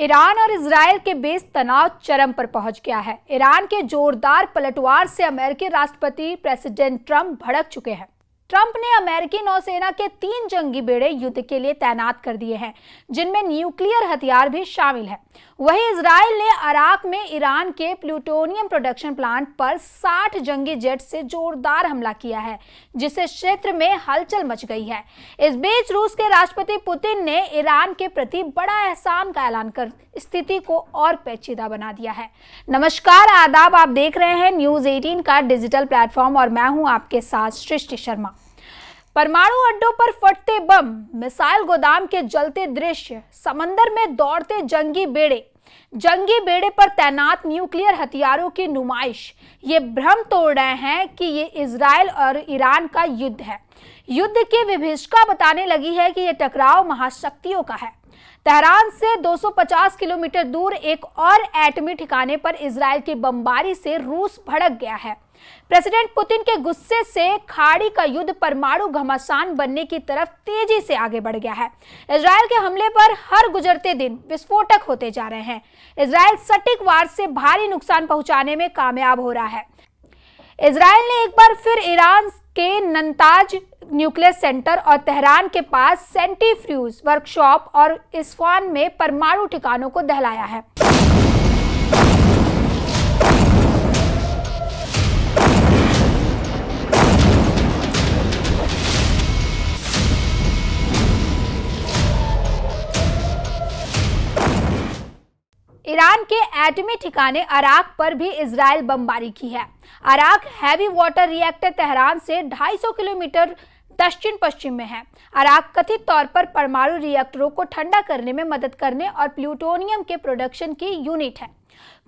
Iran और Israel के बीच तनाव चरम पर पहुंच गया है। ईरान के जोरदार पलटवार से अमेरिकी राष्ट्रपति प्रेसिडेंट ट्रंप भड़क चुके हैं। ट्रंप ने अमेरिकी नौसेना के 3 जंगी बेड़े युद्ध के लिए तैनात कर दिए हैं, जिनमें न्यूक्लियर हथियार भी शामिल है। वहीं इजराइल ने इराक में ईरान के प्लूटोनियम प्रोडक्शन प्लांट पर 60 जंगी जेट से जोरदार हमला किया है, जिससे क्षेत्र में हलचल मच गई है। इस बीच रूस के राष्ट्रपति पुतिन ने ईरान के प्रति बड़ा एहसान का ऐलान कर स्थिति को और पेचीदा बना दिया है। नमस्कार, आदाब, आप देख रहे हैं न्यूज़ 18 का डिजिटल प्लेटफॉर्म और मैं हूं आपके साथ सृष्टि शर्मा। परमाणु अड्डों पर फटते बम, मिसाइल गोदाम के जलते दृश्य, समंदर में दौड़ते जंगी बेड़े पर तैनात न्यूक्लियर हथियारों की नुमाइश, ये भ्रम तोड़ रहे हैं कि ये इजराइल और ईरान का युद्ध है। युद्ध की विभीषिका बताने लगी है कि ये टकराव महाशक्तियों का है। तेहरान से 250 किलोमीटर दूर एक और एटमी ठिकाने पर इजराइल की बमबारी से रूस भड़क गया है। प्रेसिडेंट पुतिन के गुस्से से खाड़ी का युद्ध परमाणु घमासान बनने की तरफ तेजी से आगे बढ़ गया है। इजराइल के हमले पर हर गुजरते दिन विस्फोटक होते जा रहे हैं। इजराइल सटीक वार से भारी नुकसान पहुंचाने में कामयाब हो रहा है। इजराइल ने एक बार फिर ईरान के नतांज न्यूक्लियर सेंटर और तेहरान के पास सेंट्रीफ्यूज वर्कशॉप और इस्फान में परमाणु ठिकानों को दहलाया है। ईरान के एटमी ठिकाने अराक पर भी इजराइल बमबारी की है। अराक हैवी वाटर रिएक्टर तेहरान से 250 किलोमीटर दक्षिण पश्चिम में है। अराक कथित तौर पर परमाणु रिएक्टरों को ठंडा करने में मदद करने और प्लूटोनियम के प्रोडक्शन की यूनिट है।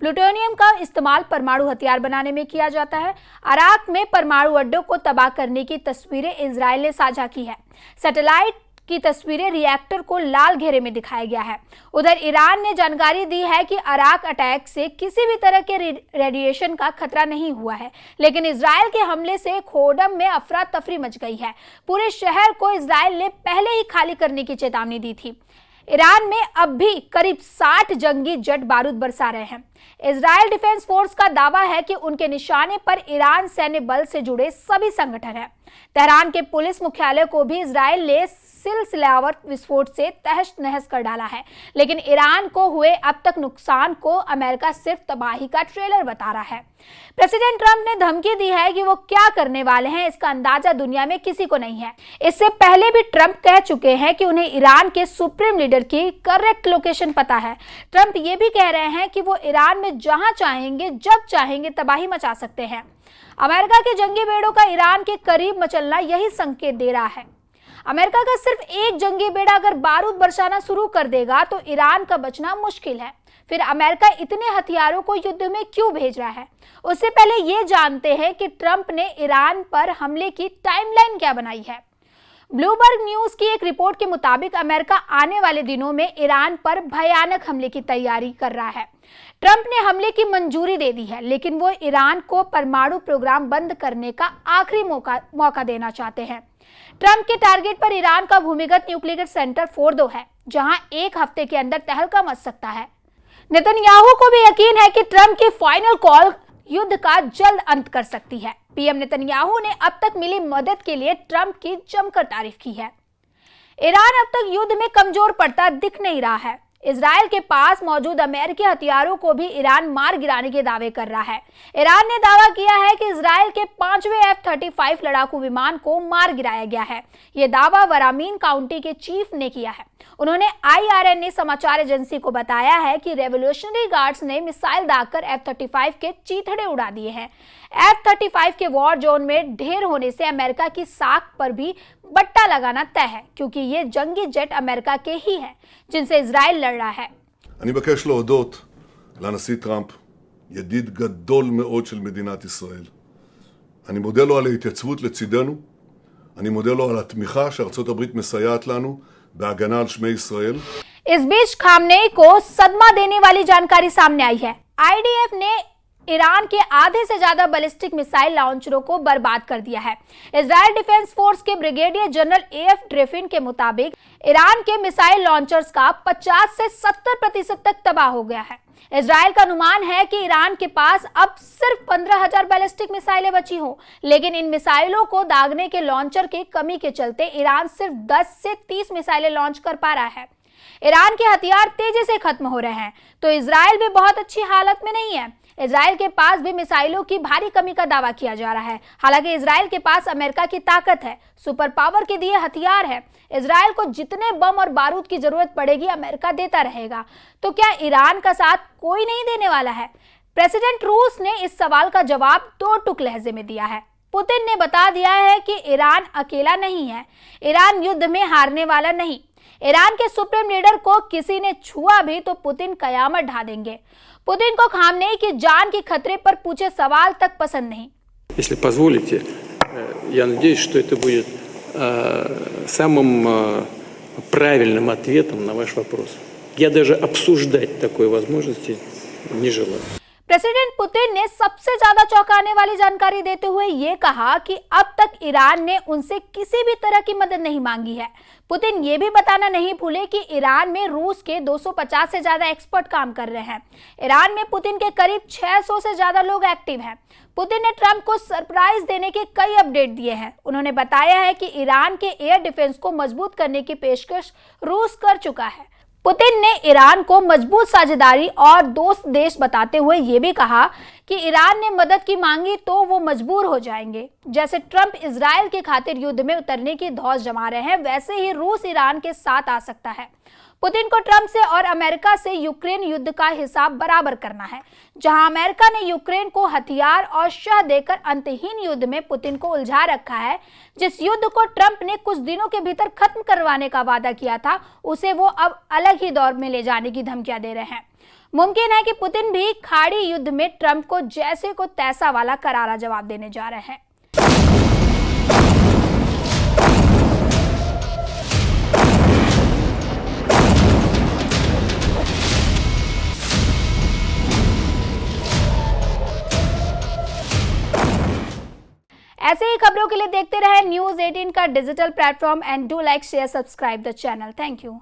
प्लूटोनियम का इस्तेमाल परमाणु हथियार बनाने में किया जाता है। अराक में परमाणु अड्डों को तबाह करने की तस्वीरें इजराइल ने साझा की है। सैटेलाइट की तस्वीरें रिएक्टर को लाल घेरे में दिखाया गया है। उधर ईरान ने जानकारी दी है कि अराक अटैक से किसी भी तरह के रेडिएशन का खतरा नहीं हुआ है, लेकिन इजराइल के हमले से खोडम में अफरा तफरी मच गई है। पूरे शहर को इजराइल ने पहले ही खाली करने की चेतावनी दी थी। ईरान में अब भी करीब 60 जंगी जेट बारूद बरसा रहे हैं। इजराइल डिफेंस फोर्स का दावा है कि उनके निशाने पर ईरान सैन्य बल से जुड़े सभी संगठन हैं। तेहरान के पुलिस मुख्यालय को भी इजराइल ने सिलसिलावर विस्फोट से तहस नहस कर डाला है, लेकिन ईरान को हुए अब तक नुकसान को अमेरिका सिर्फ तबाही का ट्रेलर बता रहा है। प्रेसिडेंट ट्रंप ने धमकी दी है कि वो क्या करने वाले हैं, इसका अंदाजा दुनिया में किसी को नहीं है। इससे पहले भी ट्रंप कह चुके हैं कि उन्हें ईरान के सुप्रीम लीडर की करेक्ट लोकेशन पता है। ट्रंप ये भी कह रहे हैं कि वो ईरान में जहां चाहेंगे, जब चाहेंगे तबाही मचा सकते हैं। अमेरिका के जंगी बेड़ों का ईरान के करीब मचलना यही संकेत दे रहा है। अमेरिका का सिर्फ एक जंगी बेड़ा अगर बारूद बरसाना शुरू कर देगा तो ईरान का बचना मुश्किल है। फिर अमेरिका इतने हथियारों को युद्ध में क्यों भेज रहा है? उससे पहले ये जानते हैं कि ट्रंप ने ईरान पर हमले की टाइमलाइन क्या बनाई है। ब्लूमबर्ग न्यूज की एक रिपोर्ट के मुताबिक अमेरिका आने वाले दिनों में ईरान पर भयानक हमले की तैयारी कर रहा है। ट्रंप ने हमले की मंजूरी दे दी है, लेकिन वो ईरान को परमाणु प्रोग्राम बंद करने का आखिरी मौका देना चाहते हैं। ट्रंप के टारगेट पर ईरान का भूमिगत न्यूक्लियर सेंटर फोर्दो है, जहां एक हफ्ते के अंदर तहलका मच सकता है। नेतन्याहू को भी यकीन है कि ट्रंप की फाइनल कॉल युद्ध का जल्द अंत कर सकती है। पीएम नेतन्याहू ने अब तक मिली मदद के लिए ट्रंप की जमकर तारीफ की है। ईरान अब तक युद्ध में कमजोर पड़ता दिख नहीं रहा है। इजराइल के पास मौजूद अमेरिकी हथियारों को भी ईरान मार गिराने के दावे कर रहा है। ईरान ने दावा किया है कि इजराइल के 5वें F-35 लड़ाकू विमान को मार गिराया गया है। यह दावा वरामीन काउंटी के चीफ ने किया है। उन्होंने IRNA समाचार एजेंसी को बताया है कि रेवोल्यूशनरी गार्ड्स ने मिसाइल दागकर F-35 के चीथड़े उड़ा दिए हैं। F-35 के वॉर जोन में ढेर होने से अमेरिका की साख पर भी बट्टा लगाना तय है, क्योंकि ये जंगी जेट अमेरिका के ही हैं, जिनसे इजराइल लड़ रहा है। אני מבקש להודות לנשיא טראמפ, ידיד גדול מאוד של מדינת ישראל. אני מודה לו על ההתייצבות לצידנו. אני מודה לו על התמיכה שארצות הברית מסייעת לנו בהגנה על שמי ישראל. इस बीच खामनेई को सदमा देने वाली जानकारी सामने आई है। IDF ने ईरान के आधे से ज्यादा बैलिस्टिक मिसाइल लॉन्चरों को बर्बाद कर दिया है। इजराइल डिफेंस फोर्स के ब्रिगेडियर जनरल एफ ड्रेफिन के मुताबिक ईरान के मिसाइल लॉन्चर्स का 50 से 70% तक तबाह हो गया है। इजराइल का अनुमान है कि ईरान के पास अब सिर्फ 15,000 बैलिस्टिक मिसाइलें बची हों, लेकिन इन मिसाइलों को दागने के लॉन्चर की कमी के चलते ईरान सिर्फ 10 से 30 मिसाइलें लॉन्च कर पा रहा है। ईरान के हथियार तेजी से खत्म हो रहे हैं, तो इजराइल भी बहुत अच्छी हालत में नहीं है। इजराइल के पास भी मिसाइलों की भारी कमी का दावा किया जा रहा है। हालांकि इजराइल के पास अमेरिका की ताकत है, सुपर पावर के दिए हथियार है। इजराइल को जितने बम और बारूद की जरूरत पड़ेगी अमेरिका देता रहेगा। तो क्या ईरान का साथ कोई नहीं देने वाला है? प्रेसिडेंट रूस ने इस सवाल का जवाब दो टुक लहजे में दिया है। पुतिन ने बता दिया है कि ईरान अकेला नहीं है, ईरान युद्ध में हारने वाला नहीं। ईरान के सुप्रीम लीडर को किसी ने छुआ भी तो पुतिन कयामत ढा देंगे। पुतिन को खामनेई की जान के खतरे पर पूछे सवाल तक पसंद नहीं। Если позволите, я надеюсь, что это будет самым правильным ответом на ваш вопрос. Я даже обсуждать такой возможности не желаю. प्रेसिडेंट पुतिन ने सबसे ज्यादा चौंकाने वाली जानकारी देते हुए ये कहा कि अब तक ईरान ने उनसे किसी भी तरह की मदद नहीं मांगी है। पुतिन ये भी बताना नहीं भूले कि ईरान में रूस के 250 से ज्यादा एक्सपर्ट काम कर रहे हैं। ईरान में पुतिन के करीब 600 से ज्यादा लोग एक्टिव हैं। पुतिन ने ट्रंप को सरप्राइज देने के कई अपडेट दिए हैं। उन्होंने बताया है कि ईरान के एयर डिफेंस को मजबूत करने की पेशकश रूस कर चुका है। पुतिन ने ईरान को मजबूत साझेदारी और दोस्त देश बताते हुए ये भी कहा कि ईरान ने मदद की मांगी तो वो मजबूर हो जाएंगे। जैसे ट्रंप इजराइल के खातिर युद्ध में उतरने की धौंस जमा रहे हैं, वैसे ही रूस ईरान के साथ आ सकता है। पुतिन को ट्रंप से और अमेरिका से यूक्रेन युद्ध का हिसाब बराबर करना है। जहां अमेरिका ने यूक्रेन को हथियार और शह देकर अंतहीन युद्ध में पुतिन को उलझा रखा है, जिस युद्ध को ट्रंप ने कुछ दिनों के भीतर खत्म करवाने का वादा किया था, उसे वो अब अलग ही दौर में ले जाने की धमकियां दे रहे हैं। मुमकिन है कि पुतिन भी खाड़ी युद्ध में ट्रंप को जैसे को तैसा वाला करारा जवाब देने जा रहे हैं। ऐसे ही खबरों के लिए देखते रहे न्यूज़ 18 का digital platform and do like share subscribe the channel. Thank you.